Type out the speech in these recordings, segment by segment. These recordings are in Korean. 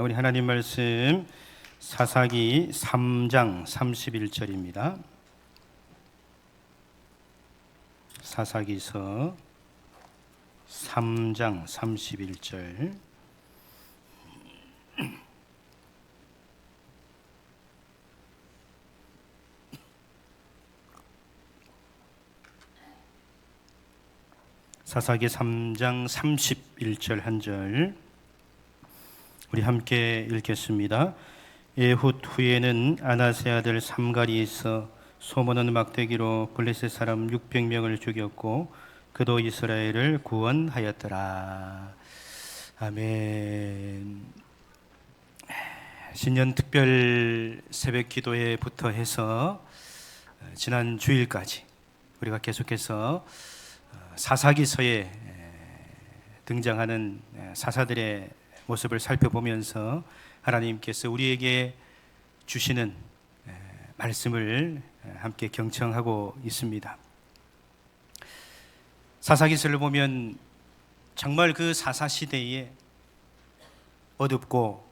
우리 하나님 말씀 사사기 3장 31절입니다. 사사기서 3장 31절. 사사기 3장 31절 한 절 우리 함께 읽겠습니다. 에훗 후에는 아나세 아들 삼갈이 있어 소문은 막대기로 블레셋 사람 600명을 죽였고 그도 이스라엘을 구원하였더라. 아멘. 신년 특별 새벽 기도회부터 해서 지난 주일까지 우리가 계속해서 사사기서에 등장하는 사사들의 모습을 살펴보면서 하나님께서 우리에게 주시는 말씀을 함께 경청하고 있습니다. 사사기서를 보면 정말 그 사사 시대에 어둡고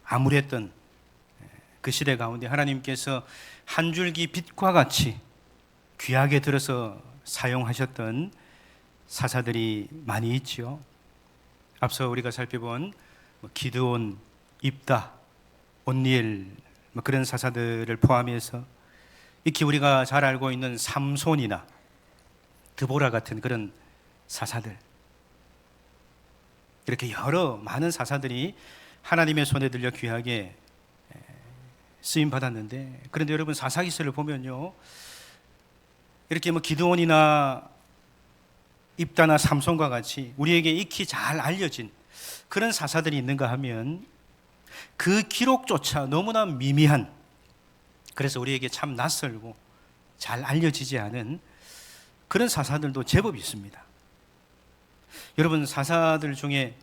암울했던 그 시대 가운데 하나님께서 한 줄기 빛과 같이 귀하게 들어서 사용하셨던 사사들이 많이 있지요. 앞서 우리가 살펴본 기드온, 입다, 온니엘 그런 사사들을 포함해서 익히 우리가 잘 알고 있는 삼손이나 드보라 같은 그런 사사들, 이렇게 여러 많은 사사들이 하나님의 손에 들려 귀하게 쓰임 받았는데, 그런데 여러분 사사기서를 보면요, 이렇게 기드온이나 입다나 삼손과 같이 우리에게 익히 잘 알려진 그런 사사들이 있는가 하면 그 기록조차 너무나 미미한, 그래서 우리에게 참 낯설고 잘 알려지지 않은 그런 사사들도 제법 있습니다. 여러분, 사사들 중에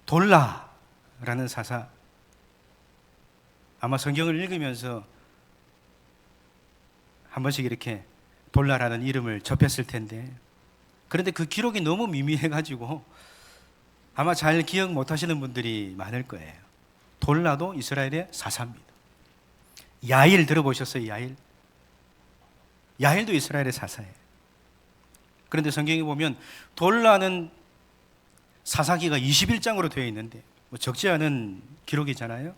돌라라는 사사, 아마 성경을 읽으면서 한 번씩 이렇게 돌라라는 이름을 접했을 텐데, 그런데 그 기록이 너무 미미해가지고 아마 잘 기억 못하시는 분들이 많을 거예요. 돌라도 이스라엘의 사사입니다. 야일 들어보셨어요? 야일도 이스라엘의 사사예요. 그런데 성경에 보면 돌라는 사사기가 21장으로 되어 있는데 적지 않은 기록이잖아요.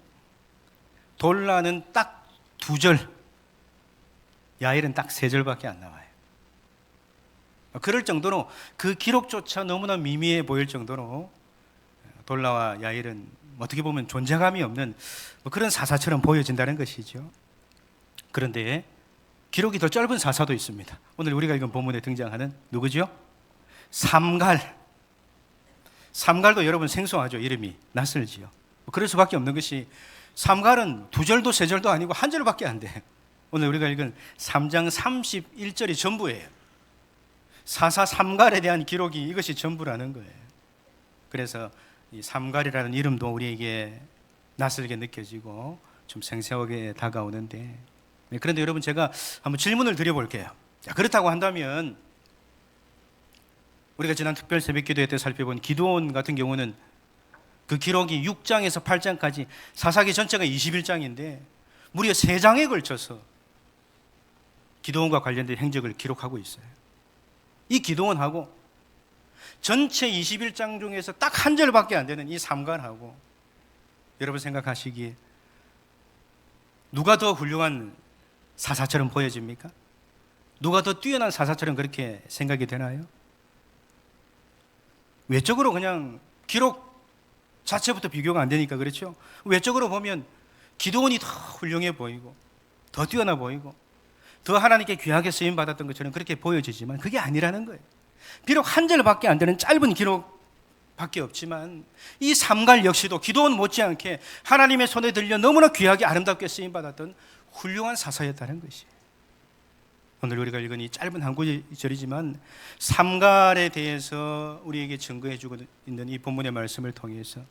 돌라는 딱 2절, 야일은 딱 3절밖에 안 나와요. 그럴 정도로 그 기록조차 너무나 미미해 보일 정도로 돌라와 야일은 어떻게 보면 존재감이 없는 그런 사사처럼 보여진다는 것이죠. 그런데 기록이 더 짧은 사사도 있습니다. 오늘 우리가 읽은 본문에 등장하는 누구죠? 삼갈도 여러분 생소하죠? 이름이 낯설지요. 그럴 수밖에 없는 것이 삼갈은 2절도 3절도 아니고 1절밖에 안 돼요. 오늘 우리가 읽은 3장 31절이 전부예요. 사사 삼갈에 대한 기록이 이것이 전부라는 거예요. 그래서 이 삼갈이라는 이름도 우리에게 낯설게 느껴지고 좀 생소하게 다가오는데, 그런데 여러분 제가 한번 질문을 드려볼게요. 자, 그렇다고 한다면 우리가 지난 특별 새벽 기도회 때 살펴본 기드온 같은 경우는 그 기록이 6장에서 8장까지 사사기 전체가 21장인데 무려 3장에 걸쳐서 기드온과 관련된 행적을 기록하고 있어요. 이 기드온하고 전체 21장 중에서 딱 1절밖에 안 되는 이 삼갈하고 여러분 생각하시기에 누가 더 훌륭한 사사처럼 보여집니까? 누가 더 뛰어난 사사처럼 그렇게 생각이 되나요? 외적으로 그냥 기록 자체부터 비교가 안 되니까 그렇죠? 외적으로 보면 기드온이 더 훌륭해 보이고 더 뛰어나 보이고 더 하나님께 귀하게 쓰임받았던 것처럼 그렇게 보여지지만 그게 아니라는 거예요. 비록 1절밖에 안 되는 짧은 기록밖에 없지만 이 삼갈 역시도 기드온 못지않게 하나님의 손에 들려 너무나 귀하게 아름답게 쓰임받았던 훌륭한 사사였다는 것이에요. 오늘 우리가 읽은 이 짧은 한 구절이지만 삼갈에 대해서 우리에게 증거해주고 있는 이 본문의 말씀을 통해서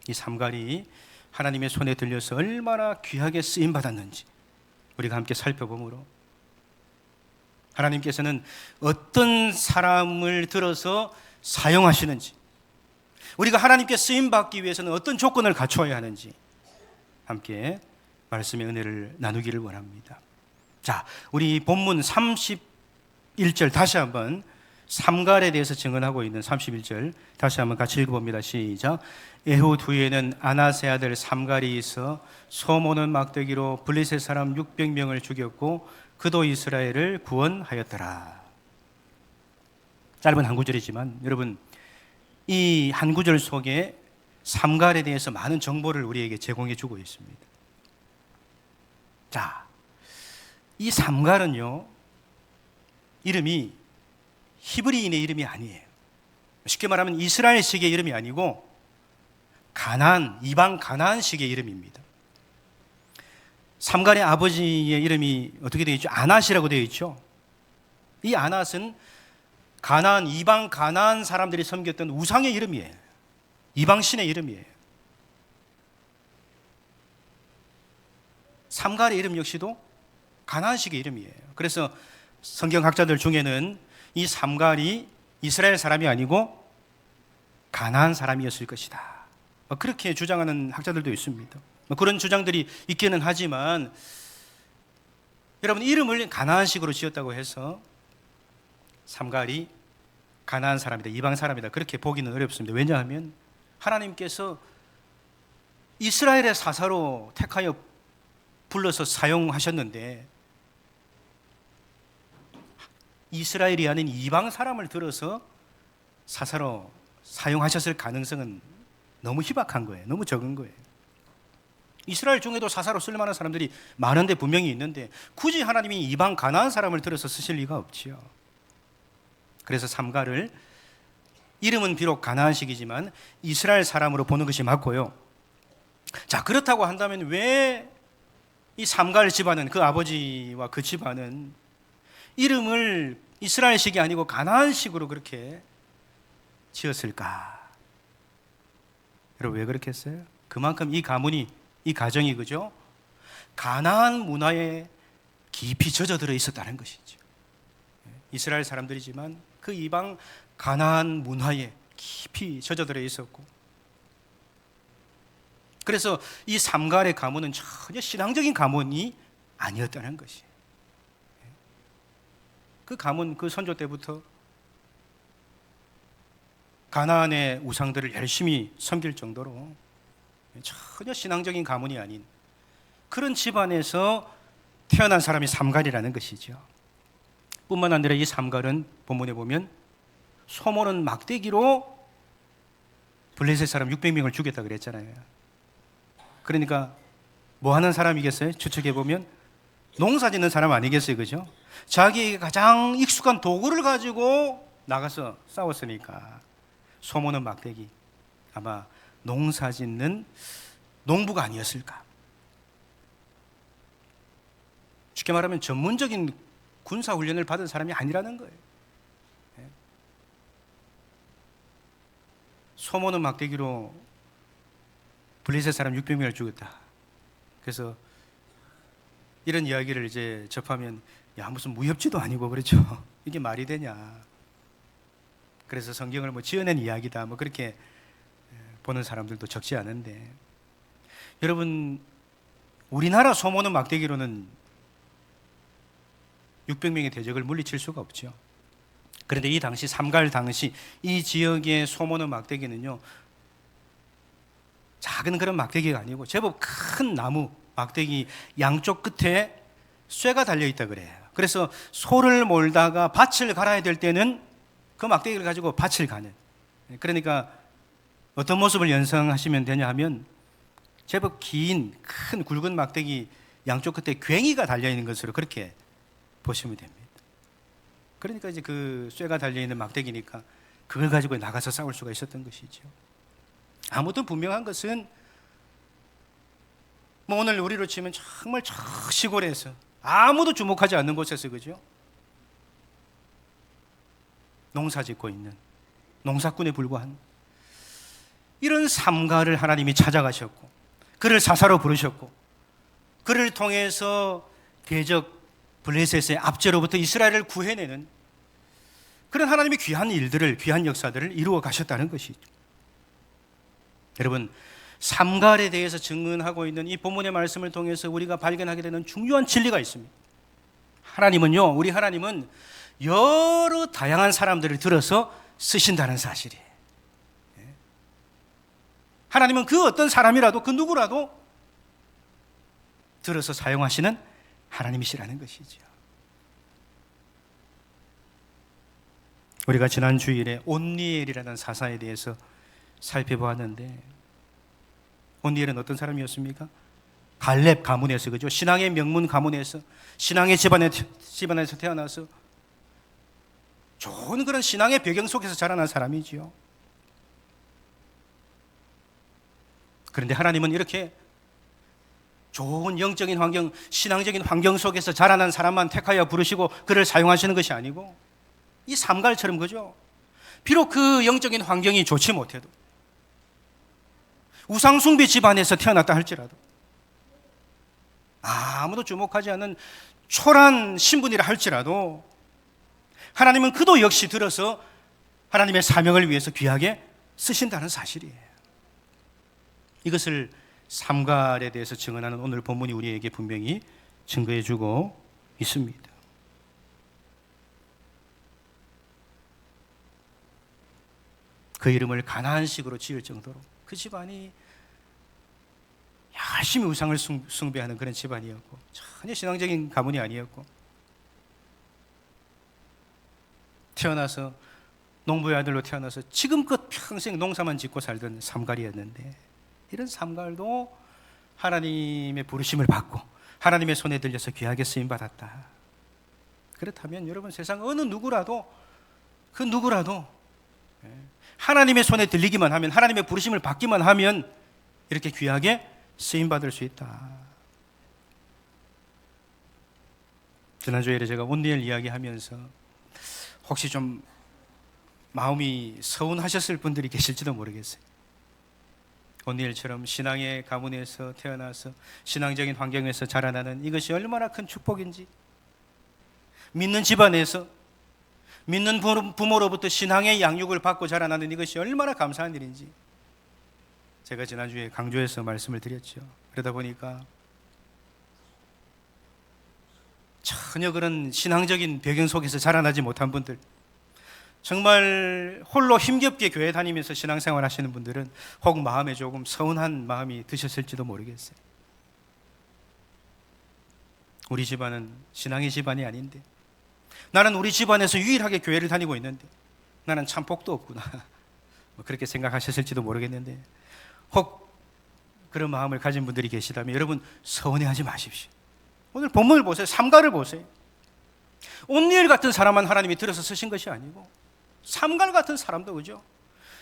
이 삼갈이 하나님의 손에 들려서 얼마나 귀하게 쓰임받았는지 우리가 함께 살펴보므로 하나님께서는 어떤 사람을 들어서 사용하시는지, 우리가 하나님께 쓰임 받기 위해서는 어떤 조건을 갖추어야 하는지 함께 말씀의 은혜를 나누기를 원합니다. 자, 우리 본문 31절 다시 한번 삼갈에 대해서 증언하고 있는 31절 다시 한번 같이 읽어봅니다. 시작. 에훗 후에는 아나세 아들 삼갈이 있어 소모는 막대기로 블레셋 사람 600명을 죽였고 그도 이스라엘을 구원하였더라. 짧은 한 구절이지만 여러분, 이 한 구절 속에 삼갈에 대해서 많은 정보를 우리에게 제공해 주고 있습니다. 자, 이 삼갈은요, 이름이 히브리인의 이름이 아니에요. 쉽게 말하면 이스라엘식의 이름이 아니고 가나안, 이방 가나안식의 이름입니다. 삼갈의 아버지의 이름이 어떻게 되어 있죠? 아낫이라고 되어 있죠. 이 아낫은 가나안, 이방 가나안 사람들이 섬겼던 우상의 이름이에요. 이방신의 이름이에요. 삼갈의 이름 역시도 가나안식의 이름이에요. 그래서 성경학자들 중에는 이 삼갈이 이스라엘 사람이 아니고 가나안 사람이었을 것이다, 그렇게 주장하는 학자들도 있습니다. 그런 주장들이 있기는 하지만 여러분, 이름을 가나안식으로 지었다고 해서 삼갈이 가나안 사람이다, 이방 사람이다, 그렇게 보기는 어렵습니다. 왜냐하면 하나님께서 이스라엘의 사사로 택하여 불러서 사용하셨는데 이스라엘이 아닌 이방 사람을 들어서 사사로 사용하셨을 가능성은 너무 희박한 거예요. 너무 적은 거예요. 이스라엘 중에도 사사로 쓸만한 사람들이 많은데 분명히 있는데 굳이 하나님이 이방 가나안 사람을 들어서 쓰실 리가 없지요. 그래서 삼갈을 이름은 비록 가나안식이지만 이스라엘 사람으로 보는 것이 맞고요. 자, 그렇다고 한다면 왜 이 삼갈 집안은, 그 아버지와 그 집안은 이름을 이스라엘식이 아니고 가나안식으로 그렇게 지었을까? 여러분, 왜 그렇게 했어요? 그만큼 이 가문이, 이 가정이, 그죠? 가나안 문화에 깊이 젖어들어 있었다는 것이죠. 이스라엘 사람들이지만 그 이방 가나안 문화에 깊이 젖어들어 있었고, 그래서 이 삼갈의 가문은 전혀 신앙적인 가문이 아니었다는 것이에요. 그 가문, 그 선조 때부터 가나안의 우상들을 열심히 섬길 정도로 전혀 신앙적인 가문이 아닌 그런 집안에서 태어난 사람이 삼갈이라는 것이죠. 뿐만 아니라 이 삼갈은 본문에 보면 소모는 막대기로 블레셋 사람 600명을 죽였다 그랬잖아요. 그러니까 뭐 하는 사람이겠어요? 추측해 보면 농사 짓는 사람 아니겠어요, 그죠? 자기에게 가장 익숙한 도구를 가지고 나가서 싸웠으니까 소모는 막대기, 아마 농사 짓는 농부가 아니었을까. 쉽게 말하면 전문적인 군사 훈련을 받은 사람이 아니라는 거예요. 소모는 막대기로 블레셋 사람 600명을 죽였다. 그래서 이런 이야기를 이제 접하면, 야, 무슨 무협지도 아니고 그렇죠. 이게 말이 되냐. 그래서 성경을 뭐 지어낸 이야기다, 뭐 그렇게 보는 사람들도 적지 않은데, 여러분, 우리나라 소모는 막대기로는 600명의 대적을 물리칠 수가 없죠. 그런데 이 당시, 삼갈 당시 이 지역의 소모는 막대기는요, 작은 그런 막대기가 아니고 제법 큰 나무 막대기 양쪽 끝에 쇠가 달려있다 그래요. 그래서 소를 몰다가 밭을 갈아야 될 때는 그 막대기를 가지고 밭을 가는, 그러니까 어떤 모습을 연상하시면 되냐 하면 제법 긴 큰 굵은 막대기 양쪽 끝에 괭이가 달려있는 것으로 그렇게 보시면 됩니다. 그러니까 이제 그 쇠가 달려있는 막대기니까 그걸 가지고 나가서 싸울 수가 있었던 것이죠. 아무튼 분명한 것은 뭐 오늘 우리로 치면 정말 저 시골에서 아무도 주목하지 않는 곳에서, 그죠? 농사 짓고 있는 농사꾼에 불과한 이런 삼갈을 하나님이 찾아가셨고 그를 사사로 부르셨고 그를 통해서 대적 블레셋의 압제로부터 이스라엘을 구해내는 그런 하나님의 귀한 일들을, 귀한 역사들을 이루어 가셨다는 것이죠. 여러분, 삼갈에 대해서 증언하고 있는 이 본문의 말씀을 통해서 우리가 발견하게 되는 중요한 진리가 있습니다. 하나님은요, 우리 하나님은 여러 다양한 사람들을 들어서 쓰신다는 사실이에요. 하나님은 그 어떤 사람이라도, 그 누구라도 들어서 사용하시는 하나님이시라는 것이죠. 우리가 지난 주일에 온니엘이라는 사사에 대해서 살펴보았는데, 온니엘은 어떤 사람이었습니까? 갈렙 가문에서, 그죠? 신앙의 명문 가문에서, 신앙의 집안에서 태어나서 좋은 그런 신앙의 배경 속에서 자라난 사람이지요. 그런데 하나님은 이렇게 좋은 영적인 환경, 신앙적인 환경 속에서 자라난 사람만 택하여 부르시고 그를 사용하시는 것이 아니고, 이 삼갈처럼, 그죠? 비록 그 영적인 환경이 좋지 못해도, 우상숭배 집안에서 태어났다 할지라도, 아무도 주목하지 않는 초라한 신분이라 할지라도, 하나님은 그도 역시 들어서 하나님의 사명을 위해서 귀하게 쓰신다는 사실이에요. 이것을 삼갈에 대해서 증언하는 오늘 본문이 우리에게 분명히 증거해주고 있습니다. 그 이름을 가나안식으로 지을 정도로 그 집안이 열심히 우상을 숭배하는 그런 집안이었고, 전혀 신앙적인 가문이 아니었고, 태어나서 농부의 아들로 태어나서 지금껏 평생 농사만 짓고 살던 삼갈이었는데, 이런 삼갈도 하나님의 부르심을 받고 하나님의 손에 들려서 귀하게 쓰임받았다. 그렇다면 여러분, 세상 어느 누구라도, 그 누구라도 하나님의 손에 들리기만 하면, 하나님의 부르심을 받기만 하면 이렇게 귀하게 쓰임받을 수 있다. 지난주에 제가 온니엘 이야기하면서 혹시 좀 마음이 서운하셨을 분들이 계실지도 모르겠어요. 온니엘처럼 신앙의 가문에서 태어나서 신앙적인 환경에서 자라나는 이것이 얼마나 큰 축복인지, 믿는 집안에서 믿는 부모로부터 신앙의 양육을 받고 자라나는 이것이 얼마나 감사한 일인지 제가 지난주에 강조해서 말씀을 드렸죠. 그러다 보니까 전혀 그런 신앙적인 배경 속에서 자라나지 못한 분들, 정말 홀로 힘겹게 교회 다니면서 신앙생활 하시는 분들은 혹 마음에 조금 서운한 마음이 드셨을지도 모르겠어요. 우리 집안은 신앙의 집안이 아닌데, 나는 우리 집안에서 유일하게 교회를 다니고 있는데 나는 참 복도 없구나, 그렇게 생각하셨을지도 모르겠는데, 혹 그런 마음을 가진 분들이 계시다면 여러분, 서운해하지 마십시오. 오늘 본문을 보세요. 삼갈을 보세요. 온니엘 같은 사람만 하나님이 들어서 쓰신 것이 아니고, 삼갈 같은 사람도, 그죠?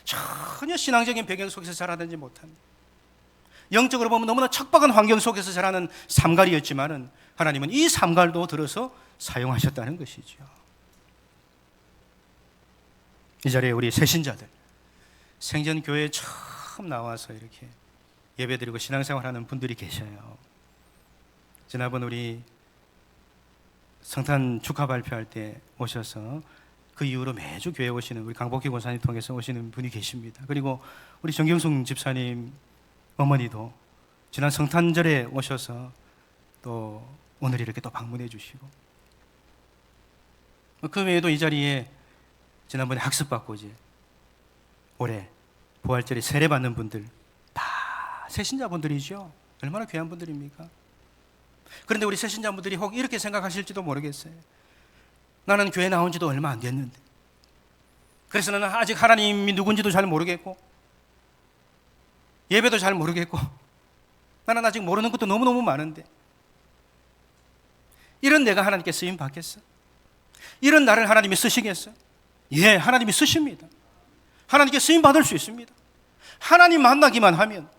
전혀 신앙적인 배경 속에서 자라나지 못한, 영적으로 보면 너무나 척박한 환경 속에서 자라는 삼갈이었지만은 하나님은 이 삼갈도 들어서 사용하셨다는 것이죠. 이 자리에 우리 새신자들, 생전교회에 처음 나와서 이렇게 예배드리고 신앙생활하는 분들이 계셔요. 지난번 우리 성탄 축하 발표할 때 오셔서 그 이후로 매주 교회 오시는 우리 강복희 권사님 통해서 오시는 분이 계십니다. 그리고 우리 정경숙 집사님 어머니도 지난 성탄절에 오셔서 또 오늘 이렇게 또 방문해 주시고, 그 외에도 이 자리에 지난번에 학습받고 이제 올해 부활절에 세례받는 분들 다 새신자분들이죠. 얼마나 귀한 분들입니까? 그런데 우리 새신자분들이 혹 이렇게 생각하실지도 모르겠어요. 나는 교회 나온 지도 얼마 안 됐는데, 그래서 나는 아직 하나님이 누군지도 잘 모르겠고 예배도 잘 모르겠고 나는 아직 모르는 것도 너무너무 많은데, 이런 내가 하나님께 쓰임 받겠어? 이런 나를 하나님이 쓰시겠어? 예, 하나님이 쓰십니다. 하나님께 쓰임 받을 수 있습니다. 하나님 만나기만 하면,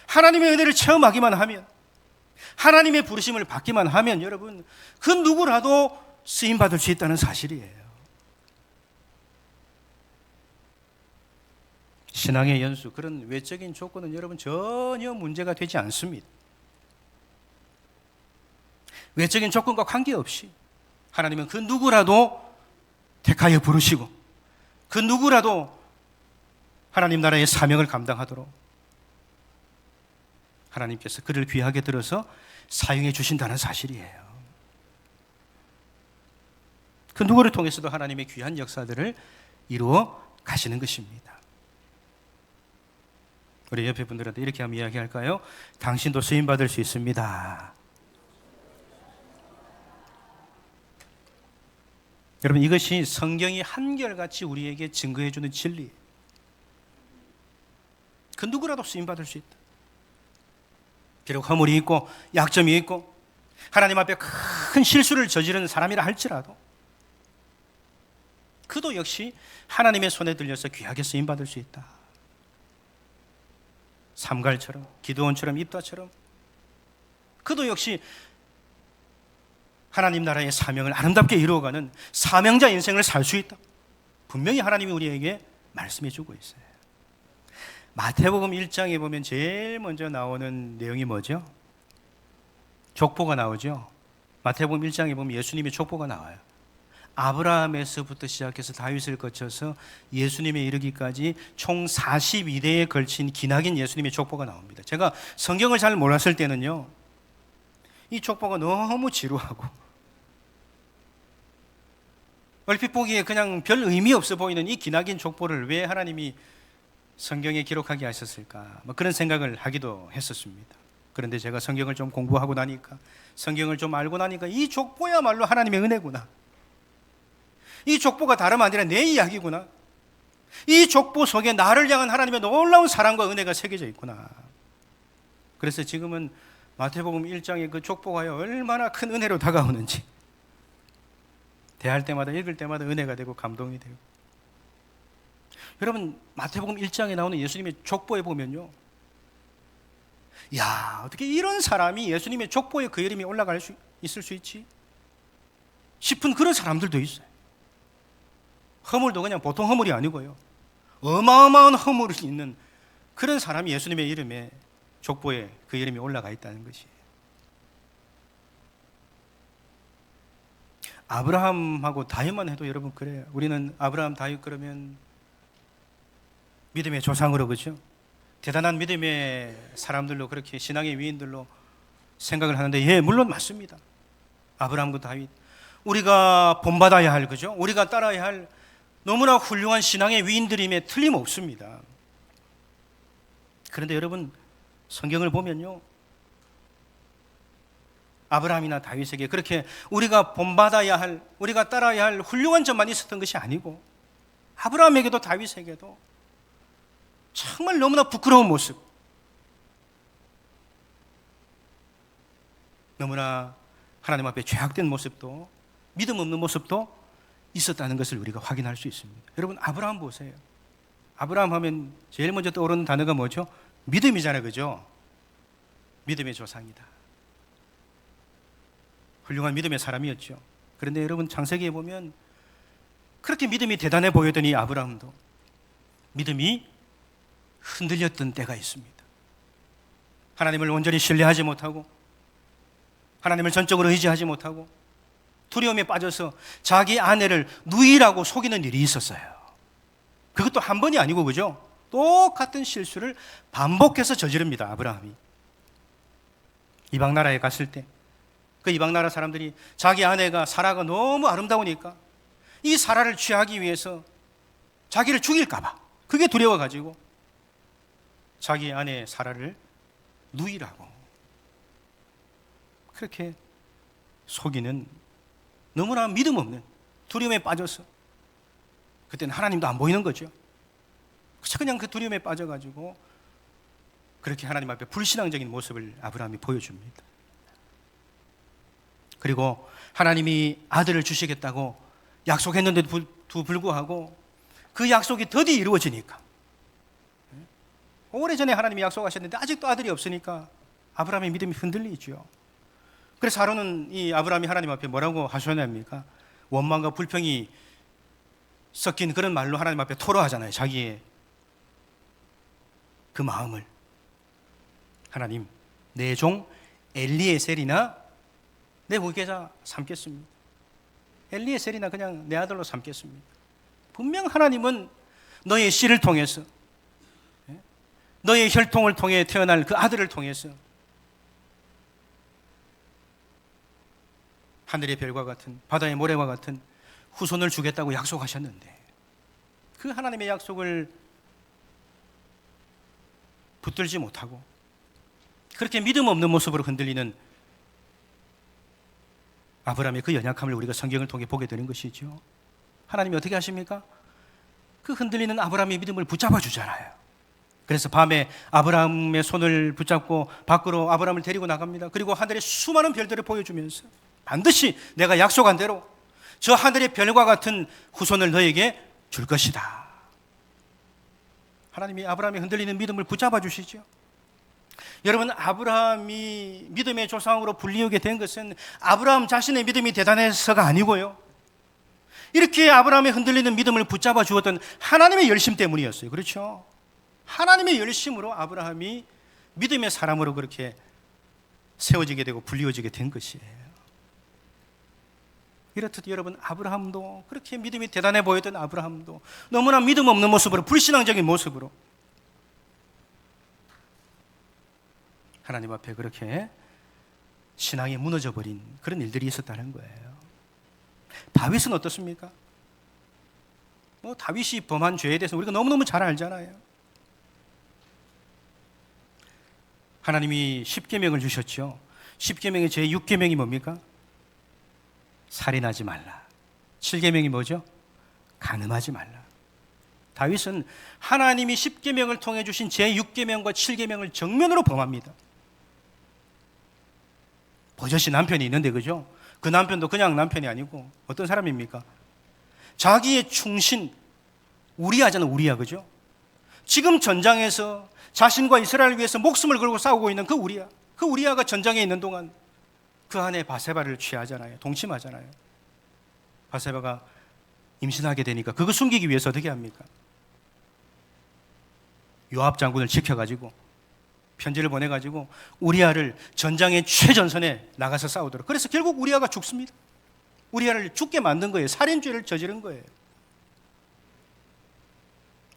하나님의 은혜를 체험하기만 하면, 하나님의 부르심을 받기만 하면 여러분, 그 누구라도 쓰임 받을 수 있다는 사실이에요. 신앙의 연수, 그런 외적인 조건은 여러분 전혀 문제가 되지 않습니다. 외적인 조건과 관계없이 하나님은 그 누구라도 택하여 부르시고, 그 누구라도 하나님 나라의 사명을 감당하도록 하나님께서 그를 귀하게 들어서 사용해 주신다는 사실이에요. 그 누구를 통해서도 하나님의 귀한 역사들을 이루어 가시는 것입니다. 우리 옆에 분들한테 이렇게 한번 이야기할까요? 당신도 쓰임받을 수 있습니다. 여러분, 이것이 성경이 한결같이 우리에게 증거해 주는 진리. 그 누구라도 쓰임받을 수 있다. 비록 허물이 있고 약점이 있고 하나님 앞에 큰 실수를 저지른 사람이라 할지라도 그도 역시 하나님의 손에 들려서 귀하게 쓰임받을 수 있다. 삼갈처럼, 기드온처럼, 입다처럼 그도 역시 하나님 나라의 사명을 아름답게 이루어가는 사명자 인생을 살 수 있다. 분명히 하나님이 우리에게 말씀해 주고 있어요. 마태복음 1장에 보면 제일 먼저 나오는 내용이 뭐죠? 족보가 나오죠. 마태복음 1장에 보면 예수님의 족보가 나와요. 아브라함에서부터 시작해서 다윗을 거쳐서 예수님에 이르기까지 총 42대에 걸친 기나긴 예수님의 족보가 나옵니다. 제가 성경을 잘 몰랐을 때는요, 이 족보가 너무 지루하고 얼핏 보기에 그냥 별 의미 없어 보이는 이 기나긴 족보를 왜 하나님이 성경에 기록하게 하셨을까? 그런 생각을 하기도 했었습니다. 그런데 제가 성경을 좀 공부하고 나니까, 성경을 좀 알고 나니까 이 족보야말로 하나님의 은혜구나. 이 족보가 다름 아니라 내 이야기구나. 이 족보 속에 나를 향한 하나님의 놀라운 사랑과 은혜가 새겨져 있구나. 그래서 지금은 마태복음 1장의 그 족보가 얼마나 큰 은혜로 다가오는지 대할 때마다, 읽을 때마다 은혜가 되고 감동이 되고. 여러분, 마태복음 1장에 나오는 예수님의 족보에 보면요, 야, 어떻게 이런 사람이 예수님의 족보에 그 이름이 올라갈 수 있을 수 있지? 싶은 그런 사람들도 있어요. 허물도 그냥 보통 허물이 아니고요, 어마어마한 허물이 있는 그런 사람이 예수님의 이름에, 족보에 그 이름이 올라가 있다는 것이에요. 아브라함하고 다윗만 해도 여러분 그래요. 우리는 아브라함, 다윗 그러면 믿음의 조상으로, 그렇죠? 대단한 믿음의 사람들로, 그렇게 신앙의 위인들로 생각을 하는데, 예, 물론 맞습니다. 아브라함과 다윗, 우리가 본받아야 할, 그죠? 우리가 따라야 할 너무나 훌륭한 신앙의 위인들임에 틀림없습니다. 그런데 여러분, 성경을 보면요, 아브라함이나 다윗에게 그렇게 우리가 본받아야 할, 우리가 따라야 할 훌륭한 점만 있었던 것이 아니고, 아브라함에게도 다윗에게도 정말 너무나 부끄러운 모습, 너무나 하나님 앞에 죄악된 모습도, 믿음 없는 모습도 있었다는 것을 우리가 확인할 수 있습니다. 여러분, 아브라함 보세요. 아브라함 하면 제일 먼저 떠오르는 단어가 뭐죠? 믿음이잖아요, 그죠? 믿음의 조상이다. 훌륭한 믿음의 사람이었죠. 그런데 여러분, 창세기에 보면 그렇게 믿음이 대단해 보이던 이 아브라함도 믿음이 흔들렸던 때가 있습니다. 하나님을 온전히 신뢰하지 못하고, 하나님을 전적으로 의지하지 못하고, 두려움에 빠져서 자기 아내를 누이라고 속이는 일이 있었어요. 그것도 한 번이 아니고, 그죠? 똑같은 실수를 반복해서 저지릅니다, 아브라함이. 이방 나라에 갔을 때 그 이방 나라 사람들이 자기 아내가 사라가 너무 아름다우니까 이 사라를 취하기 위해서 자기를 죽일까 봐, 그게 두려워가지고 자기 아내 사라를 누이라고 그렇게 속이는, 너무나 믿음 없는, 두려움에 빠져서, 그때는 하나님도 안 보이는 거죠. 그냥 그 두려움에 빠져가지고 그렇게 하나님 앞에 불신앙적인 모습을 아브라함이 보여줍니다. 그리고 하나님이 아들을 주시겠다고 약속했는데도 불구하고 그 약속이 더디 이루어지니까, 오래전에 하나님이 약속하셨는데 아직도 아들이 없으니까 아브라함의 믿음이 흔들리죠. 그래서 하루는 이 아브라함이 하나님 앞에 뭐라고 하셨냐입니까? 원망과 불평이 섞인 그런 말로 하나님 앞에 토로하잖아요. 자기의 그 마음을. 하나님, 내 종 엘리에셀이나 내 후계자 삼겠습니다. 엘리에셀이나 그냥 내 아들로 삼겠습니다. 분명 하나님은 너의 씨를 통해서 너의 혈통을 통해 태어날 그 아들을 통해서 하늘의 별과 같은 바다의 모래와 같은 후손을 주겠다고 약속하셨는데 그 하나님의 약속을 붙들지 못하고 그렇게 믿음 없는 모습으로 흔들리는 아브라함의 그 연약함을 우리가 성경을 통해 보게 되는 것이죠. 하나님이 어떻게 하십니까? 그 흔들리는 아브라함의 믿음을 붙잡아 주잖아요. 그래서 밤에 아브라함의 손을 붙잡고 밖으로 아브라함을 데리고 나갑니다. 그리고 하늘의 수많은 별들을 보여주면서 반드시 내가 약속한 대로 저 하늘의 별과 같은 후손을 너에게 줄 것이다. 하나님이 아브라함의 흔들리는 믿음을 붙잡아 주시죠. 여러분, 아브라함이 믿음의 조상으로 불리우게 된 것은 아브라함 자신의 믿음이 대단해서가 아니고요, 이렇게 아브라함의 흔들리는 믿음을 붙잡아 주었던 하나님의 열심 때문이었어요. 그렇죠? 하나님의 열심으로 아브라함이 믿음의 사람으로 그렇게 세워지게 되고 불리워지게 된 것이에요. 이렇듯 여러분, 아브라함도 그렇게 믿음이 대단해 보였던 아브라함도 너무나 믿음 없는 모습으로, 불신앙적인 모습으로 하나님 앞에 그렇게 신앙이 무너져 버린 그런 일들이 있었다는 거예요. 다윗은 어떻습니까? 다윗이 범한 죄에 대해서 우리가 너무너무 잘 알잖아요. 하나님이 10계명을 주셨죠. 10계명의 제 6계명이 뭡니까? 살인하지 말라. 7계명이 뭐죠? 간음하지 말라. 다윗은 하나님이 10계명을 통해 주신 제 6계명과 7계명을 정면으로 범합니다. 버젓이 남편이 있는데, 그죠? 그 남편도 그냥 남편이 아니고 어떤 사람입니까? 자기의 충신 우리아잖아, 우리아, 그죠? 지금 전장에서 자신과 이스라엘을 위해서 목숨을 걸고 싸우고 있는 그 우리아, 그 우리아가 전장에 있는 동안 그 아내 바세바를 취하잖아요. 동침하잖아요. 바세바가 임신하게 되니까 그거 숨기기 위해서 어떻게 합니까? 요압 장군을 지켜가지고 편지를 보내가지고 우리아를 전장의 최전선에 나가서 싸우도록. 그래서 결국 우리아가 죽습니다. 우리아를 죽게 만든 거예요. 살인죄를 저지른 거예요.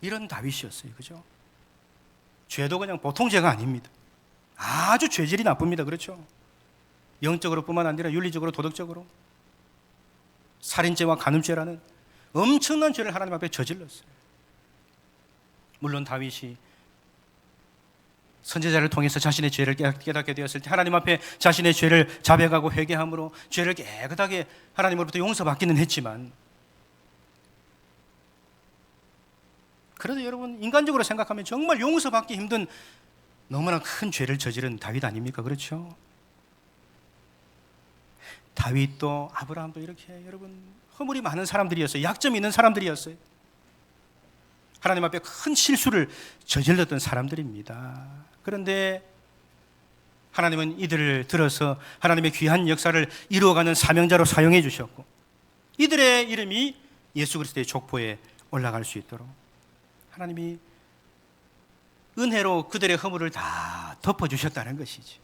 이런 다윗이었어요. 그죠? 죄도 그냥 보통 죄가 아닙니다. 아주 죄질이 나쁩니다. 그렇죠? 영적으로 뿐만 아니라 윤리적으로, 도덕적으로 살인죄와 간음죄라는 엄청난 죄를 하나님 앞에 저질렀어요. 물론 다윗이 선지자를 통해서 자신의 죄를 깨닫게 되었을 때 하나님 앞에 자신의 죄를 자백하고 회개함으로 죄를 깨끗하게 하나님으로부터 용서받기는 했지만, 그래도 여러분, 인간적으로 생각하면 정말 용서받기 힘든 너무나 큰 죄를 저지른 다윗 아닙니까? 그렇죠? 다윗도 아브라함도 이렇게 여러분 허물이 많은 사람들이었어요. 약점이 있는 사람들이었어요. 하나님 앞에 큰 실수를 저질렀던 사람들입니다. 그런데 하나님은 이들을 들어서 하나님의 귀한 역사를 이루어가는 사명자로 사용해 주셨고, 이들의 이름이 예수 그리스도의 족보에 올라갈 수 있도록 하나님이 은혜로 그들의 허물을 다 덮어주셨다는 것이지.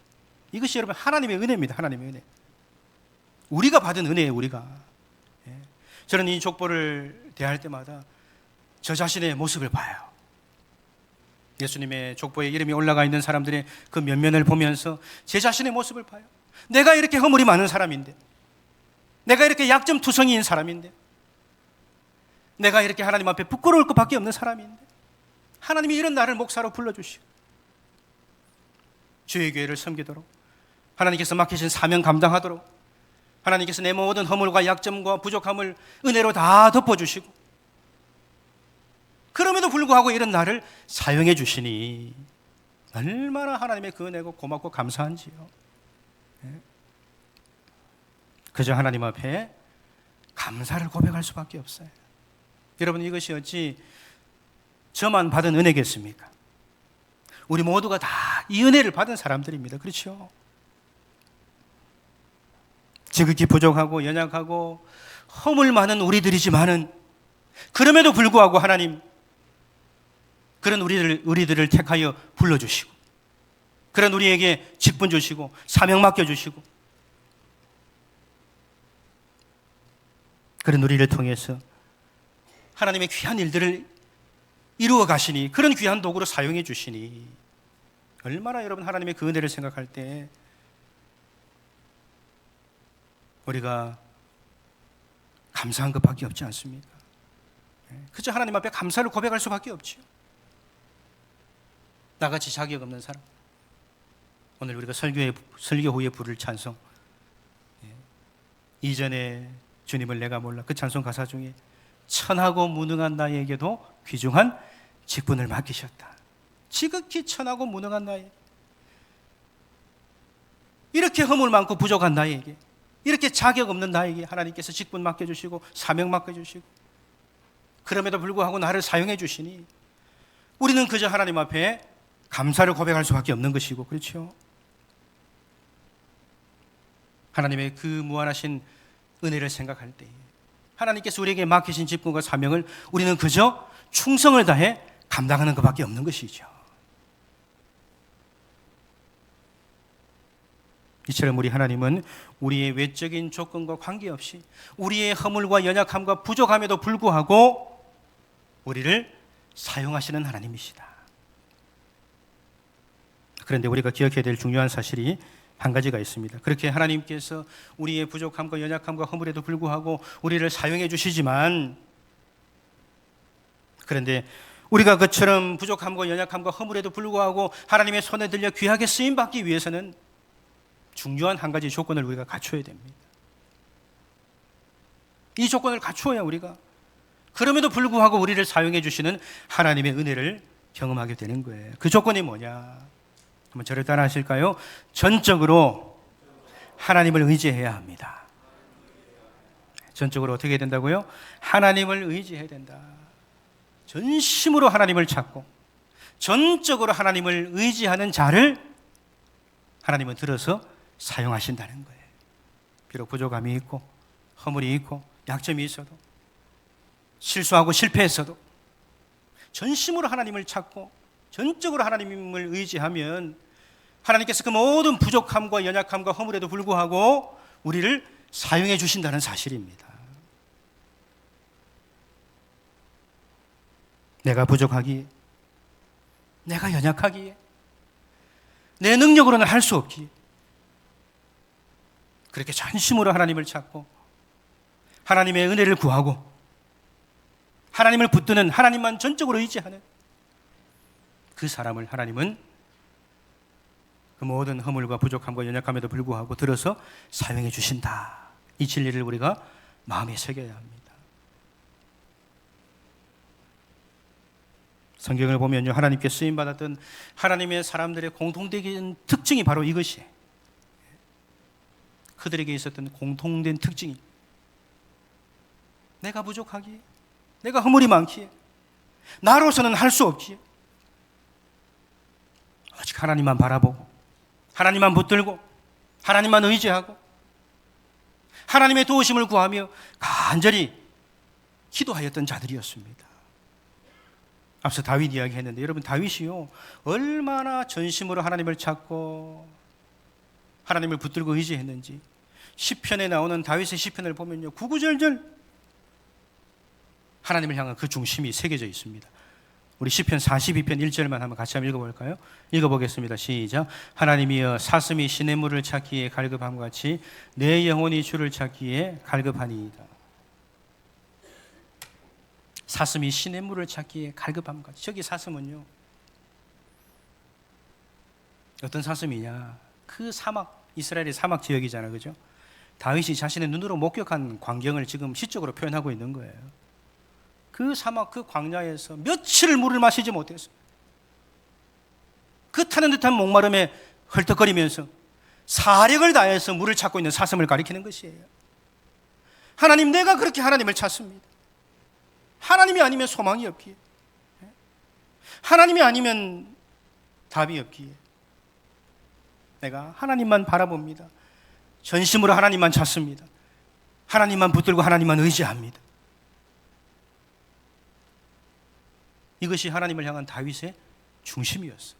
이것이 여러분 하나님의 은혜입니다. 하나님의 은혜. 우리가 받은 은혜예요. 우리가. 저는 이 족보를 대할 때마다 저 자신의 모습을 봐요. 예수님의 족보에 이름이 올라가 있는 사람들의 그 면면을 보면서 제 자신의 모습을 봐요. 내가 이렇게 허물이 많은 사람인데, 내가 이렇게 약점투성이인 사람인데, 내가 이렇게 하나님 앞에 부끄러울 것밖에 없는 사람인데, 하나님이 이런 나를 목사로 불러주시고 주의 교회를 섬기도록, 하나님께서 맡기신 사명 감당하도록, 하나님께서 내 모든 허물과 약점과 부족함을 은혜로 다 덮어주시고, 그럼에도 불구하고 이런 나를 사용해 주시니 얼마나 하나님의 그 은혜고 고맙고 감사한지요. 그저 하나님 앞에 감사를 고백할 수밖에 없어요. 여러분, 이것이 어찌 저만 받은 은혜겠습니까? 우리 모두가 다 이 은혜를 받은 사람들입니다. 그렇죠? 지극히 부족하고 연약하고 허물 많은 우리들이지만은 그럼에도 불구하고 하나님 그런 우리들을 택하여 불러주시고, 그런 우리에게 직분 주시고 사명 맡겨주시고, 그런 우리를 통해서 하나님의 귀한 일들을 이루어 가시니, 그런 귀한 도구로 사용해 주시니, 얼마나 여러분 하나님의 그 은혜를 생각할 때 우리가 감사한 것밖에 없지 않습니까? 그저 하나님 앞에 감사를 고백할 수밖에 없지요. 나같이 자격 없는 사람, 오늘 우리가 설교 후에 부를 찬송, 이전에 주님을 내가 몰라, 그 찬송 가사 중에 천하고 무능한 나에게도 귀중한 직분을 맡기셨다. 지극히 천하고 무능한 나에게, 이렇게 허물 많고 부족한 나에게, 이렇게 자격 없는 나에게 하나님께서 직분 맡겨주시고 사명 맡겨주시고, 그럼에도 불구하고 나를 사용해 주시니 우리는 그저 하나님 앞에 감사를 고백할 수밖에 없는 것이고, 그렇죠? 하나님의 그 무한하신 은혜를 생각할 때 하나님께서 우리에게 맡기신 직분과 사명을 우리는 그저 충성을 다해 감당하는 것밖에 없는 것이죠. 이처럼 우리 하나님은 우리의 외적인 조건과 관계없이 우리의 허물과 연약함과 부족함에도 불구하고 우리를 사용하시는 하나님이시다. 그런데 우리가 기억해야 될 중요한 사실이 한 가지가 있습니다. 그렇게 하나님께서 우리의 부족함과 연약함과 허물에도 불구하고 우리를 사용해 주시지만, 그런데 우리가 그처럼 부족함과 연약함과 허물에도 불구하고 하나님의 손에 들려 귀하게 쓰임 받기 위해서는 중요한 한 가지 조건을 우리가 갖춰야 됩니다. 이 조건을 갖추어야 우리가 그럼에도 불구하고 우리를 사용해 주시는 하나님의 은혜를 경험하게 되는 거예요. 그 조건이 뭐냐? 한번 저를 따라 하실까요? 전적으로 하나님을 의지해야 합니다. 전적으로 어떻게 해야 된다고요? 하나님을 의지해야 된다. 전심으로 하나님을 찾고 전적으로 하나님을 의지하는 자를 하나님은 들어서 사용하신다는 거예요. 비록 부족함이 있고 허물이 있고 약점이 있어도, 실수하고 실패했어도 전심으로 하나님을 찾고 전적으로 하나님을 의지하면 하나님께서 그 모든 부족함과 연약함과 허물에도 불구하고 우리를 사용해 주신다는 사실입니다. 내가 부족하기에, 내가 연약하기에, 내 능력으로는 할 수 없기에 그렇게 전심으로 하나님을 찾고 하나님의 은혜를 구하고 하나님을 붙드는, 하나님만 전적으로 의지하는 그 사람을 하나님은 그 모든 허물과 부족함과 연약함에도 불구하고 들어서 사용해 주신다. 이 진리를 우리가 마음에 새겨야 합니다. 성경을 보면요, 하나님께 쓰임받았던 하나님의 사람들의 공통된 특징이 바로 이것이에요. 그들에게 있었던 공통된 특징이, 내가 부족하기에, 내가 허물이 많기에, 나로서는 할 수 없기에 오직 하나님만 바라보고 하나님만 붙들고 하나님만 의지하고 하나님의 도우심을 구하며 간절히 기도하였던 자들이었습니다. 앞서 다윗 이야기했는데, 여러분 다윗이요 얼마나 전심으로 하나님을 찾고 하나님을 붙들고 의지했는지 시편에 나오는 다윗의 시편을 보면요, 구구절절 하나님을 향한 그 중심이 새겨져 있습니다. 우리 시편 42편 1절만 한번 같이 한번 읽어볼까요? 읽어보겠습니다. 시작. 하나님이여 사슴이 시냇물을 찾기에 갈급함과 같이 내 영혼이 주를 찾기에 갈급하니이다. 사슴이 시냇물을 찾기에 갈급함과 같이. 저기 사슴은요 어떤 사슴이냐, 그 사막, 이스라엘의 사막 지역이잖아요, 그죠? 다윗이 자신의 눈으로 목격한 광경을 지금 시적으로 표현하고 있는 거예요. 그 사막, 그 광야에서 며칠을 물을 마시지 못했어. 그 타는 듯한 목마름에 헐떡거리면서 사력을 다해서 물을 찾고 있는 사슴을 가리키는 것이에요. 하나님, 내가 그렇게 하나님을 찾습니다. 하나님이 아니면 소망이 없기에, 하나님이 아니면 답이 없기에 내가 하나님만 바라봅니다. 전심으로 하나님만 찾습니다. 하나님만 붙들고 하나님만 의지합니다. 이것이 하나님을 향한 다윗의 중심이었어요.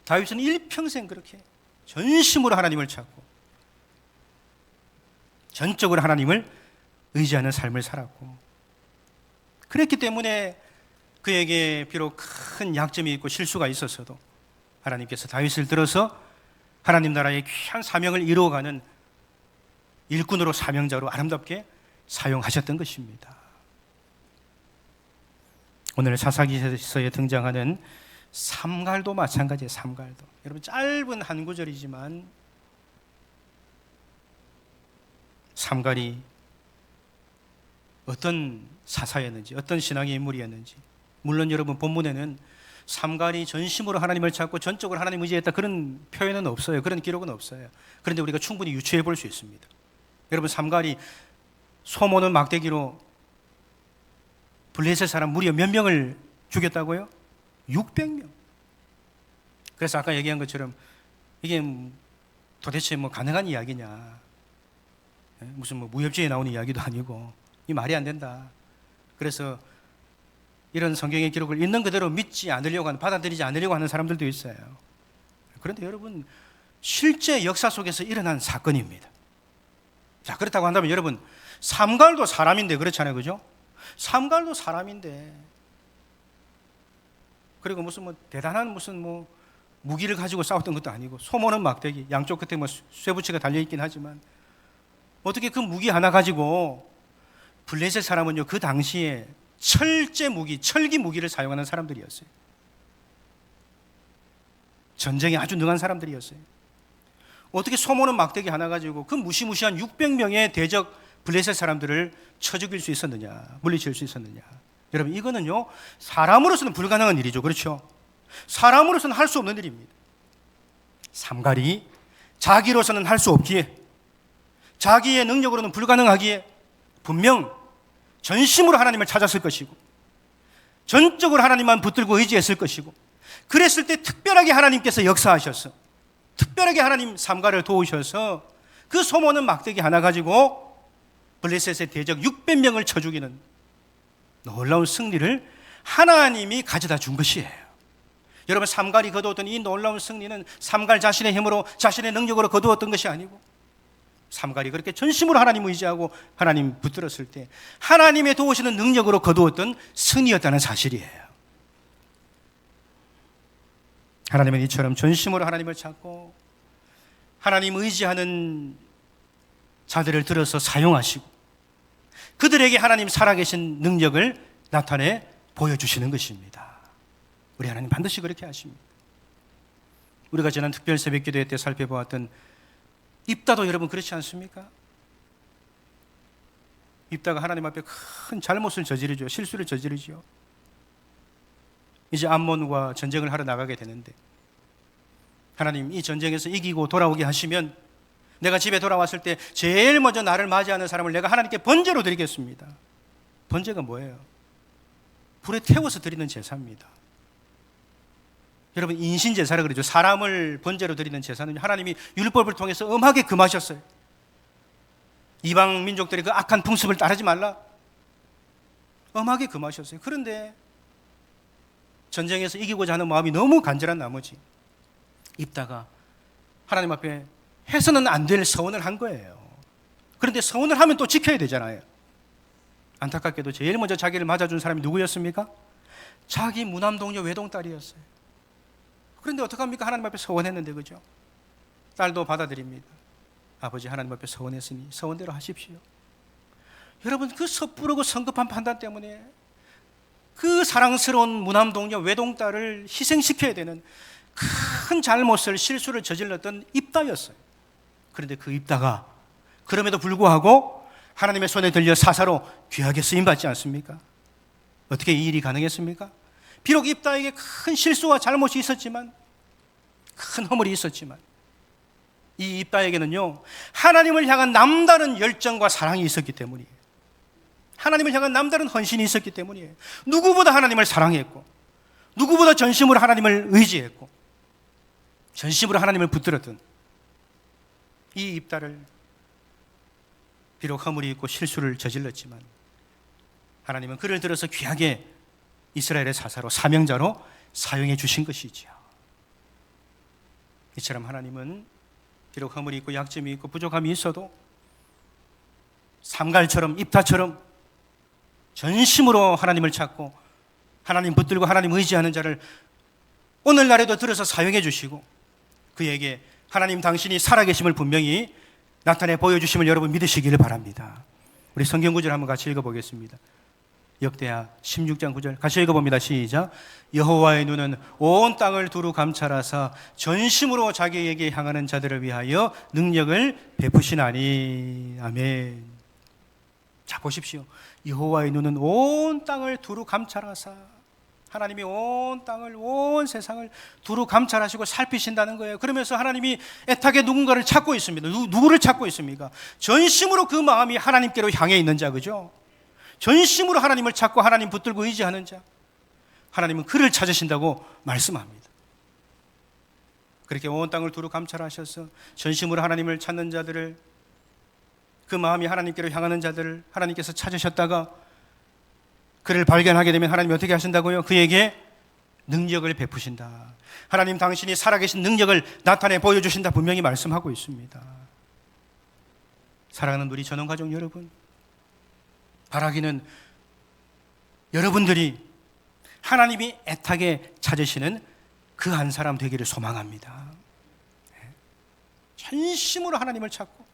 다윗은 일평생 그렇게 전심으로 하나님을 찾고 전적으로 하나님을 의지하는 삶을 살았고, 그랬기 때문에 그에게 비록 큰 약점이 있고 실수가 있었어도 하나님께서 다윗을 들어서 하나님 나라의 귀한 사명을 이루어가는 일꾼으로, 사명자로 아름답게 사용하셨던 것입니다. 오늘 사사기서에 등장하는 삼갈도 마찬가지예요. 삼갈도. 여러분, 짧은 한 구절이지만 삼갈이 어떤 사사였는지, 어떤 신앙의 인물이었는지, 물론 여러분 본문에는 삼갈이 전심으로 하나님을 찾고 전적으로 하나님 의지했다 그런 표현은 없어요. 그런 기록은 없어요. 그런데 우리가 충분히 유추해 볼 수 있습니다. 여러분, 삼갈이 소모는 막대기로 블레셋 사람 무려 몇 명을 죽였다고요? 600명. 그래서 아까 얘기한 것처럼 이게 도대체 가능한 이야기냐, 무슨 무협지에 나오는 이야기도 아니고 이 말이 안 된다. 그래서 이런 성경의 기록을 있는 그대로 믿지 않으려고 하는, 받아들이지 않으려고 하는 사람들도 있어요. 그런데 여러분, 실제 역사 속에서 일어난 사건입니다. 자, 그렇다고 한다면 여러분, 삼갈도 사람인데, 그렇잖아요, 그죠? 삼갈도 사람인데, 그리고 무슨 대단한 무슨 무기를 가지고 싸웠던 것도 아니고, 소모는 막대기, 양쪽 끝에 쇠붙이가 달려있긴 하지만 어떻게 그 무기 하나 가지고, 블레셋 사람은요 그 당시에 철제 무기, 철기 무기를 사용하는 사람들이었어요. 전쟁에 아주 능한 사람들이었어요. 어떻게 소모는 막대기 하나 가지고 그 무시무시한 600명의 대적 블레셋 사람들을 쳐 죽일 수 있었느냐, 물리칠 수 있었느냐. 여러분, 이거는요 사람으로서는 불가능한 일이죠. 그렇죠? 사람으로서는 할 수 없는 일입니다. 삼갈이 자기로서는 할 수 없기에, 자기의 능력으로는 불가능하기에 분명 전심으로 하나님을 찾았을 것이고, 전적으로 하나님만 붙들고 의지했을 것이고, 그랬을 때 특별하게 하나님께서 역사하셔서, 특별하게 하나님 삼갈을 도우셔서 그 소모는 막대기 하나 가지고 블레셋의 대적 600명을 쳐 죽이는 놀라운 승리를 하나님이 가져다 준 것이에요. 여러분, 삼갈이 거두었던 이 놀라운 승리는 삼갈 자신의 힘으로, 자신의 능력으로 거두었던 것이 아니고, 삼갈이 그렇게 전심으로 하나님 의지하고 하나님 붙들었을 때 하나님의 도우시는 능력으로 거두었던 승리였다는 사실이에요. 하나님은 이처럼 전심으로 하나님을 찾고 하나님 의지하는 자들을 들어서 사용하시고 그들에게 하나님 살아계신 능력을 나타내 보여주시는 것입니다. 우리 하나님 반드시 그렇게 하십니다. 우리가 지난 특별 새벽 기도회 때 살펴보았던 입다도 여러분 그렇지 않습니까? 입다가 하나님 앞에 큰 잘못을 저지르죠. 실수를 저지르죠. 이제 암몬과 전쟁을 하러 나가게 되는데, 하나님 이 전쟁에서 이기고 돌아오게 하시면 내가 집에 돌아왔을 때 제일 먼저 나를 맞이하는 사람을 내가 하나님께 번제로 드리겠습니다. 번제가 뭐예요? 불에 태워서 드리는 제사입니다. 여러분, 인신제사라 그러죠. 사람을 번제로 드리는 제사는 하나님이 율법을 통해서 엄하게 금하셨어요. 이방 민족들이 그 악한 풍습을 따르지 말라, 엄하게 금하셨어요. 그런데 전쟁에서 이기고자 하는 마음이 너무 간절한 나머지 입다가 하나님 앞에 해서는 안 될 서원을 한 거예요. 그런데 서원을 하면 또 지켜야 되잖아요. 안타깝게도 제일 먼저 자기를 맞아준 사람이 누구였습니까? 자기 무남동녀 외동딸이었어요. 그런데 어떡합니까? 하나님 앞에 서원했는데, 그죠? 딸도 받아들입니다. 아버지, 하나님 앞에 서원했으니 서원대로 하십시오. 여러분, 그 섣부르고 성급한 판단 때문에 그 사랑스러운 무남동녀 외동딸을 희생시켜야 되는 큰 잘못을, 실수를 저질렀던 입다였어요. 그런데 그 입다가 그럼에도 불구하고 하나님의 손에 들려 사사로 귀하게 쓰임받지 않습니까? 어떻게 이 일이 가능했습니까? 비록 입다에게 큰 실수와 잘못이 있었지만, 큰 허물이 있었지만, 이 입다에게는요 하나님을 향한 남다른 열정과 사랑이 있었기 때문이에요. 하나님을 향한 남다른 헌신이 있었기 때문이에요. 누구보다 하나님을 사랑했고, 누구보다 전심으로 하나님을 의지했고, 전심으로 하나님을 붙들었던 이 입다를 비록 허물이 있고 실수를 저질렀지만 하나님은 그를 들어서 귀하게 이스라엘의 사사로, 사명자로 사용해 주신 것이지요. 이처럼 하나님은 비록 허물이 있고 약점이 있고 부족함이 있어도 삼갈처럼, 입다처럼 전심으로 하나님을 찾고 하나님 붙들고 하나님 의지하는 자를 오늘날에도 들어서 사용해 주시고 그에게 하나님 당신이 살아계심을 분명히 나타내 보여주심을 여러분 믿으시기를 바랍니다. 우리 성경 구절 한번 같이 읽어보겠습니다. 역대하 16장 9절 같이 읽어봅니다. 시작. 여호와의 눈은 온 땅을 두루 감찰하사 전심으로 자기에게 향하는 자들을 위하여 능력을 베푸시나니. 아멘. 자, 보십시오. 여호와의 눈은 온 땅을 두루 감찰하사, 하나님이 온 땅을, 온 세상을 두루 감찰하시고 살피신다는 거예요. 그러면서 하나님이 애타게 누군가를 찾고 있습니다. 누구를 찾고 있습니까? 전심으로 그 마음이 하나님께로 향해 있는 자, 그죠? 전심으로 하나님을 찾고 하나님 붙들고 의지하는 자, 하나님은 그를 찾으신다고 말씀합니다. 그렇게 온 땅을 두루 감찰하셔서 전심으로 하나님을 찾는 자들을, 그 마음이 하나님께로 향하는 자들을 하나님께서 찾으셨다가 그를 발견하게 되면 하나님이 어떻게 하신다고요? 그에게 능력을 베푸신다. 하나님 당신이 살아계신 능력을 나타내 보여주신다 분명히 말씀하고 있습니다. 사랑하는 우리 전원가족 여러분, 바라기는 여러분들이 하나님이 애타게 찾으시는 그 한 사람 되기를 소망합니다. 전심으로 하나님을 찾고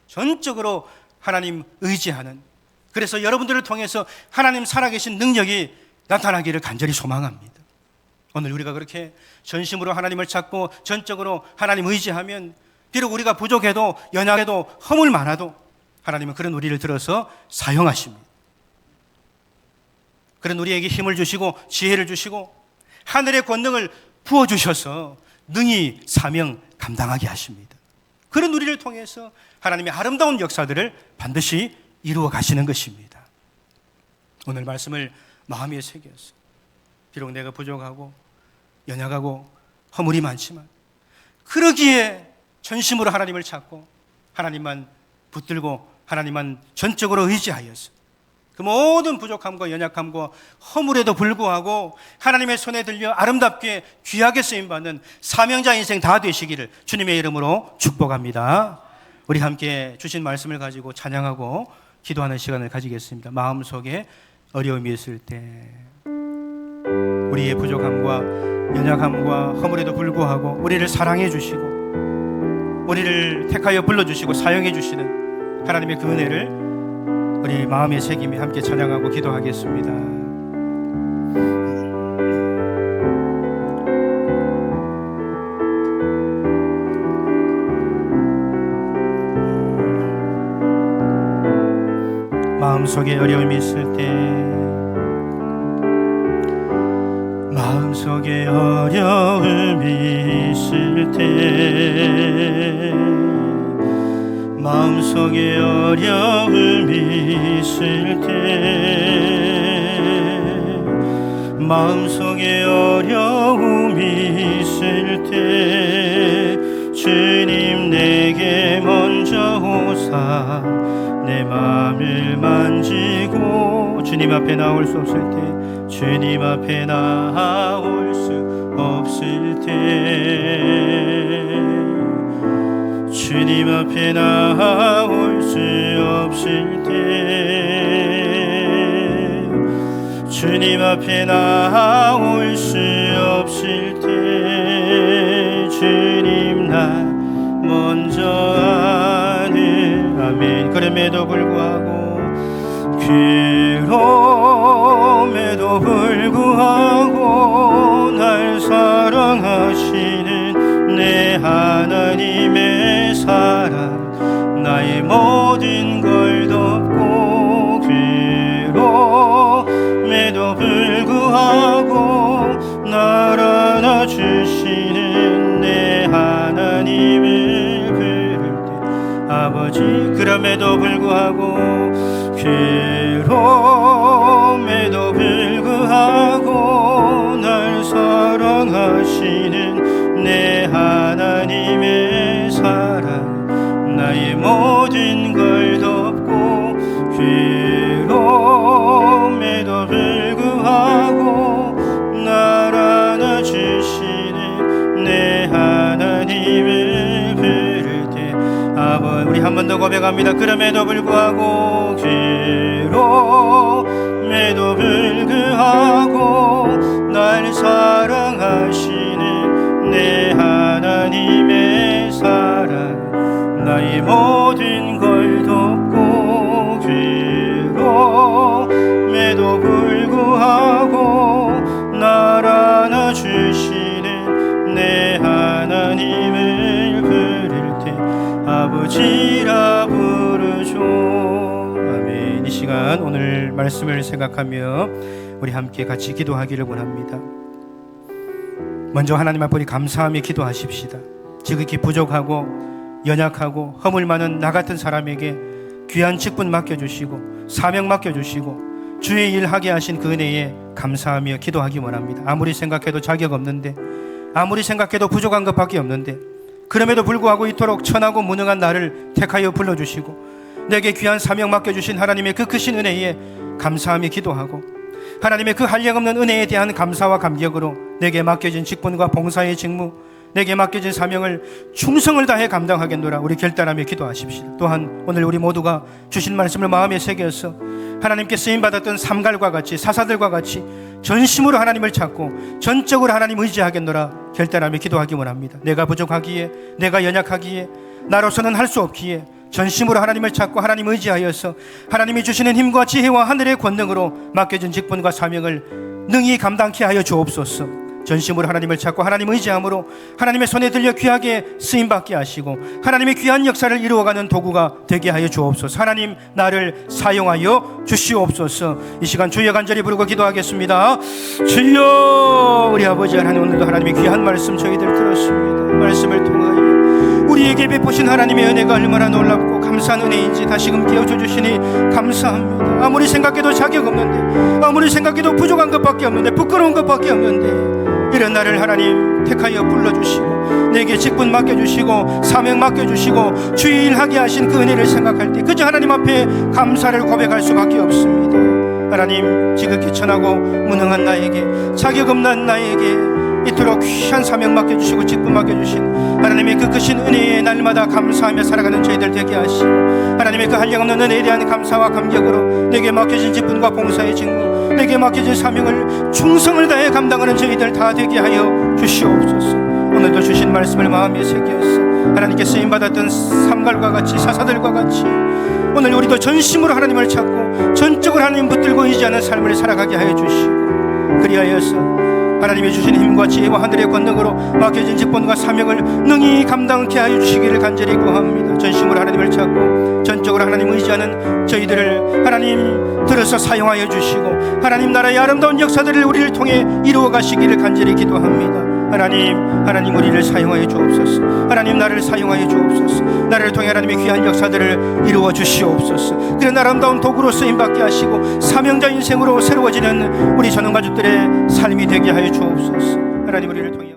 전적으로 하나님 의지하는, 그래서 여러분들을 통해서 하나님 살아계신 능력이 나타나기를 간절히 소망합니다. 오늘 우리가 그렇게 전심으로 하나님을 찾고 전적으로 하나님 의지하면 비록 우리가 부족해도 연약해도 허물 많아도 하나님은 그런 우리를 들어서 사용하십니다. 그런 우리에게 힘을 주시고 지혜를 주시고 하늘의 권능을 부어주셔서 능히 사명 감당하게 하십니다. 그런 우리를 통해서 하나님의 아름다운 역사들을 반드시 이루어 가시는 것입니다. 오늘 말씀을 마음에 새겨서 비록 내가 부족하고 연약하고 허물이 많지만 그러기에 전심으로 하나님을 찾고 하나님만 붙들고 하나님만 전적으로 의지하여서 그 모든 부족함과 연약함과 허물에도 불구하고 하나님의 손에 들려 아름답게 귀하게 쓰임받는 사명자 인생 다 되시기를 주님의 이름으로 축복합니다. 우리 함께 주신 말씀을 가지고 찬양하고 기도하는 시간을 가지겠습니다. 마음속에 어려움이 있을 때 우리의 부족함과 연약함과 허물에도 불구하고 우리를 사랑해 주시고 우리를 택하여 불러주시고 사용해 주시는 하나님의 그 은혜를 우리 마음에 새기며 함께 찬양하고 기도하겠습니다. 마음속에 어려움이 있을 때, 마음속에 어려움이 있을 때, 마음속에 어려움이 있을 때, 마음속에 어려움이 있을 때 주님 내게 먼저 오사 내 마음을 만지고 주님 앞에 나올 수 없을 때, 주님 앞에 나올 수 없을 때, 주님 앞에 나올 수 없을 때, 주님 앞에 나올 수 없을 때 주님 나 먼저 아는. 아멘. 그럼에도 불구하고, 그럼에도 불구하고 날 사랑하시는 내 하나님의 사랑 나의 모든 걸 덮고, 그럼에도 불구하고 날 안아주시는 내 하나님을 부를 때 아버지, 그럼에도 불구하고, 그럼에도 불구하고 날 사랑하시는 내 하나님의 사랑 나의 모든 걸 덮고, 그럼에도 불구하고 날 안아주시는 내 하나님을 부를 때 아버지, 우리 한 번 더 고백합니다. 그럼에도 불구하고, 그럼에도 불구하고 불구하고 날 사랑하시는 내 하나님의 사랑, 나의 모든 걸 돕고 괴로움에도 불구하고 날 안아주시는 내 하나님을 부를 때 아버지라 부르죠. 아멘. 이 시간 오늘 말씀을 생각하며 우리 함께 같이 기도하기를 원합니다. 먼저 하나님 앞에 감사하며 기도하십시다. 지극히 부족하고 연약하고 허물 많은 나 같은 사람에게 귀한 직분 맡겨주시고 사명 맡겨주시고 주의 일 하게 하신 그 은혜에 감사하며 기도하기 원합니다. 아무리 생각해도 자격 없는데, 아무리 생각해도 부족한 것밖에 없는데, 그럼에도 불구하고 이토록 천하고 무능한 나를 택하여 불러주시고 내게 귀한 사명 맡겨주신 하나님의 그 크신 은혜에 감사하며 기도하고, 하나님의 그 한량없는 은혜에 대한 감사와 감격으로 내게 맡겨진 직분과 봉사의 직무, 내게 맡겨진 사명을 충성을 다해 감당하겠노라 우리 결단하며 기도하십시다. 또한 오늘 우리 모두가 주신 말씀을 마음에 새겨서 하나님께 쓰임받았던 삼갈과 같이 사사들과 같이 전심으로 하나님을 찾고 전적으로 하나님 의지하겠노라 결단하며 기도하기 원합니다. 내가 부족하기에, 내가 연약하기에, 나로서는 할 수 없기에 전심으로 하나님을 찾고 하나님 의지하여서 하나님이 주시는 힘과 지혜와 하늘의 권능으로 맡겨진 직분과 사명을 능히 감당케 하여 주옵소서. 전심으로 하나님을 찾고 하나님 의지함으로 하나님의 손에 들려 귀하게 쓰임받게 하시고 하나님의 귀한 역사를 이루어가는 도구가 되게 하여 주옵소서. 하나님 나를 사용하여 주시옵소서. 이 시간 주여 간절히 부르고 기도하겠습니다. 주여, 우리 아버지 하나님, 오늘도 하나님의 귀한 말씀 저희들 들었습니다. 말씀을 통하여 우리에게 베푸신 하나님의 은혜가 얼마나 놀랍고 감사한 은혜인지 다시금 깨워줘 주시니 감사합니다. 아무리 생각해도 자격 없는데, 아무리 생각해도 부족한 것밖에 없는데, 부끄러운 것밖에 없는데 이런 나를 하나님 택하여 불러주시고 내게 직분 맡겨주시고 사명 맡겨주시고 주의 일 하게 하신 그 은혜를 생각할 때 그저 하나님 앞에 감사를 고백할 수밖에 없습니다. 하나님, 지극히 천하고 무능한 나에게, 자격 없는 나에게 이토록 귀한 사명 맡겨주시고 직분 맡겨주신 하나님의 그 크신 은혜에 날마다 감사하며 살아가는 저희들 되게 하시고 하나님의 그 한량없는 은혜에 대한 감사와 감격으로 내게 맡겨진 직분과 봉사의 직무, 내게 맡겨진 사명을 충성을 다해 감당하는 저희들 다 되게 하여 주시옵소서. 오늘도 주신 말씀을 마음에 새겨서 하나님께 쓰임받았던 삼갈과 같이 사사들과 같이 오늘 우리도 전심으로 하나님을 찾고 전적으로 하나님 붙들고 의지하는 삶을 살아가게 하여 주시고, 그리하여서 하나님이 주신 힘과 지혜와 하늘의 권능으로 맡겨진 직분과 사명을 능히 감당케 하여 주시기를 간절히 구합니다. 전심으로 하나님을 찾고 전적으로 하나님 의지하는 저희들을 하나님 들어서 사용하여 주시고 하나님 나라의 아름다운 역사들을 우리를 통해 이루어 가시기를 간절히 기도합니다. 하나님 우리를 사용하여 주옵소서. 하나님 나를 사용하여 주옵소서. 나를 통해 하나님의 귀한 역사들을 이루어 주시옵소서. 그런 아름다운 도구로 쓰임받게 하시고 사명자 인생으로 새로워지는 우리 전원 가족들의 삶이 되게 하여 주옵소서. 하나님 우리를 통해